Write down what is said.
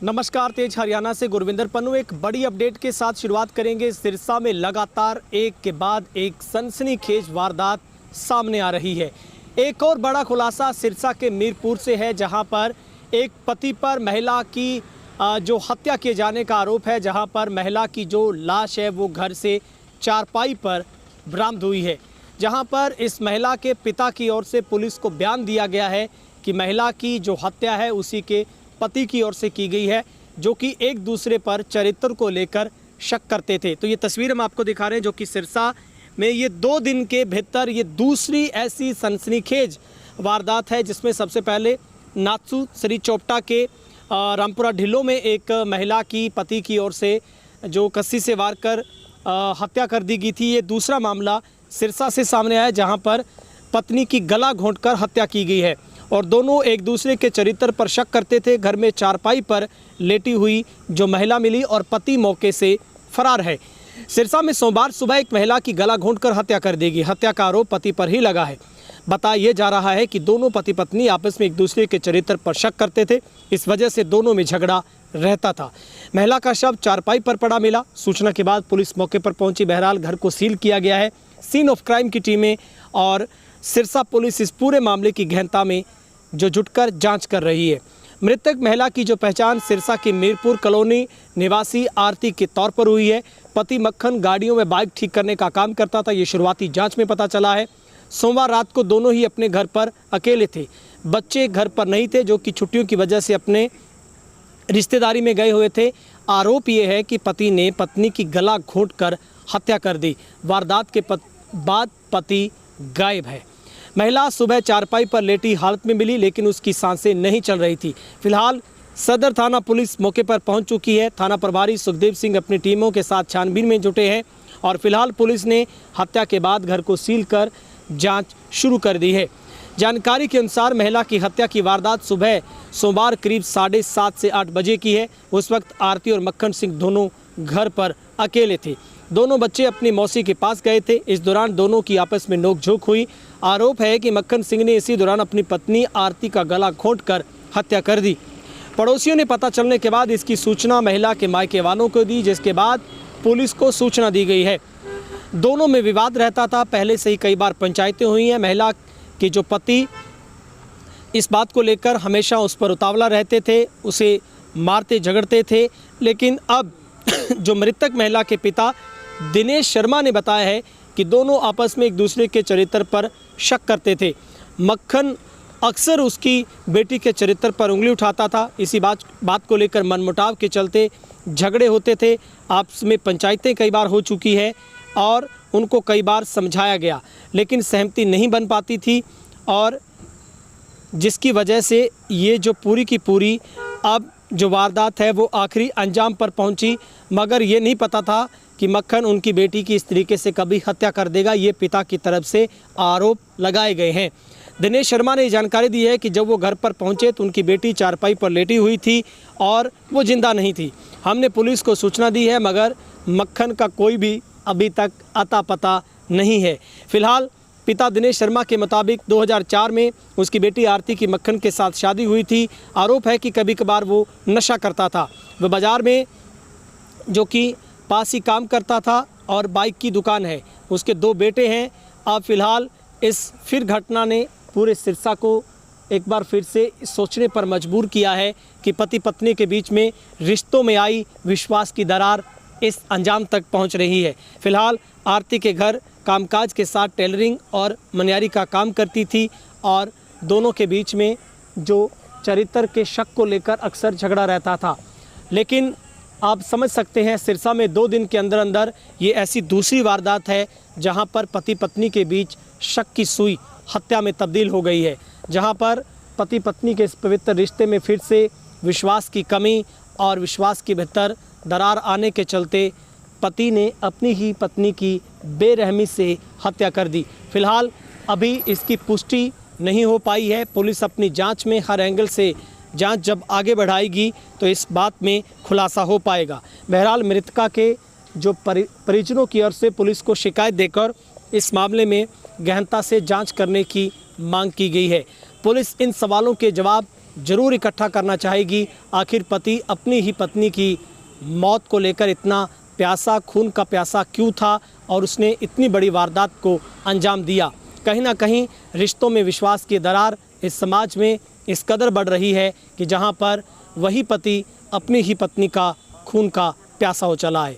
नमस्कार, तेज हरियाणा से गुरविंदर पन्नू एक बड़ी अपडेट के साथ शुरुआत करेंगे। सिरसा में लगातार एक के बाद एक सनसनीखेज वारदात सामने आ रही है। एक और बड़ा खुलासा सिरसा के मीरपुर से है, जहां पर एक पति पर महिला की जो हत्या किए जाने का आरोप है, जहां पर महिला की जो लाश है वो घर से चारपाई पर बरामद हुई है। जहां पर इस महिला के पिता की ओर से पुलिस को बयान दिया गया है कि महिला की जो हत्या है उसी के पति की ओर से की गई है, जो कि एक दूसरे पर चरित्र को लेकर शक करते थे। तो ये तस्वीर हम आपको दिखा रहे हैं, जो कि सिरसा में ये 2 दिन के भीतर ये दूसरी ऐसी सनसनीखेज वारदात है, जिसमें सबसे पहले नाथू श्री चोपटा के रामपुरा ढिल्लो में एक महिला की पति की ओर से जो कस्सी से वार कर हत्या कर दी गई थी। ये दूसरा मामला सिरसा से सामने आया, जहां पर पत्नी की गला घोंटकर हत्या की गई है और दोनों एक दूसरे के चरित्र पर शक करते थे। घर में चारपाई पर लेटी हुई जो महिला मिली और पति मौके से फरार है। सिरसा में सोमवार सुबह एक महिला की गला घोंटकर हत्या कर दी गई। हत्या का आरोप पति पर ही लगा है। बताया जा रहा है कि दोनों पति पत्नी आपस में एक दूसरे के चरित्र पर शक करते थे, इस वजह से दोनों में झगड़ा रहता था। महिला का शव चारपाई पर पड़ा मिला। सूचना के बाद पुलिस मौके पर पहुंची। बहरहाल घर को सील किया गया है। सीन ऑफ क्राइम की टीमें और सिरसा पुलिस इस पूरे मामले की गहनता में जो जुटकर जांच कर रही है। मृतक महिला की जो पहचान सिरसा की मीरपुर कॉलोनी निवासी आरती के तौर पर हुई है। पति मक्खन गाड़ियों में बाइक ठीक करने का काम करता था, ये शुरुआती जांच में पता चला है। सोमवार रात को दोनों ही अपने घर पर अकेले थे। बच्चे घर पर नहीं थे, जो कि छुट्टियों की वजह से अपने रिश्तेदारी में गए हुए थे। आरोप ये है कि पति ने पत्नी की गला घोंटकर हत्या कर दी। वारदात के बाद पति गायब है। महिला सुबह चारपाई पर लेटी हालत में मिली, लेकिन उसकी सांसें नहीं चल रही थी। फिलहाल सदर थाना पुलिस मौके पर पहुंच चुकी है। थाना प्रभारी सुखदेव सिंह अपनी टीमों के साथ छानबीन में जुटे हैं और फिलहाल पुलिस ने हत्या के बाद घर को सील कर जांच शुरू कर दी है। जानकारी के अनुसार महिला की हत्या की वारदात सुबह सोमवार करीब 7:30 से 8 बजे की है। उस वक्त आरती और मक्खन सिंह दोनों घर पर अकेले थे। दोनों बच्चे अपनी मौसी के पास गए थे। इस दौरान दोनों की आपस में नोकझोंक हुई। आरोप है कि मक्खन सिंह ने इसी दौरान अपनी पत्नी आरती का गला घोंटकर हत्या कर दी। पड़ोसियों ने पता चलने के बाद इसकी सूचना महिला के मायके वालों को दी, जिसके बाद पुलिस को सूचना दी गई है। दोनों में विवाद रहता था, पहले से ही कई बार पंचायतें हुई हैं। महिला के जो पति इस बात को लेकर हमेशा उस पर उतावला रहते थे, उसे मारते झगड़ते थे। लेकिन अब जो मृतक महिला के पिता दिनेश शर्मा ने बताया है कि दोनों आपस में एक दूसरे के चरित्र पर शक करते थे। मक्खन अक्सर उसकी बेटी के चरित्र पर उंगली उठाता था। इसी बात को लेकर मनमुटाव के चलते झगड़े होते थे। आपस में पंचायतें कई बार हो चुकी है और उनको कई बार समझाया गया, लेकिन सहमति नहीं बन पाती थी, और जिसकी वजह से ये जो पूरी की पूरी अब जो वारदात है वो आखिरी अंजाम पर पहुंची। मगर ये नहीं पता था कि मक्खन उनकी बेटी की इस तरीके से कभी हत्या कर देगा। ये पिता की तरफ से आरोप लगाए गए हैं। दिनेश शर्मा ने जानकारी दी है कि जब वो घर पर पहुंचे तो उनकी बेटी चारपाई पर लेटी हुई थी और वो जिंदा नहीं थी। हमने पुलिस को सूचना दी है, मगर मक्खन का कोई भी अभी तक अता पता नहीं है। फिलहाल पिता दिनेश शर्मा के मुताबिक 2004 में उसकी बेटी आरती की मक्खन के साथ शादी हुई थी। आरोप है कि कभी कभार वो नशा करता था। वह बाज़ार में जो कि पास ही काम करता था और बाइक की दुकान है। उसके 2 बेटे हैं। अब फिलहाल इस घटना ने पूरे सिरसा को एक बार फिर से सोचने पर मजबूर किया है कि पति पत्नी के बीच में रिश्तों में आई विश्वास की दरार इस अंजाम तक पहुंच रही है। फिलहाल आरती के घर कामकाज के साथ टेलरिंग और मनियारी का काम करती थी और दोनों के बीच में जो चरित्र के शक को लेकर अक्सर झगड़ा रहता था। लेकिन आप समझ सकते हैं, सिरसा में 2 दिन के अंदर अंदर ये ऐसी दूसरी वारदात है जहां पर पति पत्नी के बीच शक की सुई हत्या में तब्दील हो गई है, जहां पर पति पत्नी के इस पवित्र रिश्ते में फिर से विश्वास की कमी और विश्वास के भीतर दरार आने के चलते पति ने अपनी ही पत्नी की बेरहमी से हत्या कर दी। फिलहाल अभी इसकी पुष्टि नहीं हो पाई है। पुलिस अपनी जांच में हर एंगल से जांच जब आगे बढ़ाएगी तो इस बात में खुलासा हो पाएगा। बहरहाल मृतका के जो परिजनों की ओर से पुलिस को शिकायत देकर इस मामले में गहनता से जांच करने की मांग की गई है। पुलिस इन सवालों के जवाब जरूर इकट्ठा करना चाहेगी। आखिर पति अपनी ही पत्नी की मौत को लेकर इतना प्यासा, खून का प्यासा क्यों था और उसने इतनी बड़ी वारदात को अंजाम दिया। कहीं ना कहीं रिश्तों में विश्वास की दरार इस समाज में इस कदर बढ़ रही है कि जहां पर वही पति अपनी ही पत्नी का खून का प्यासा हो चला है।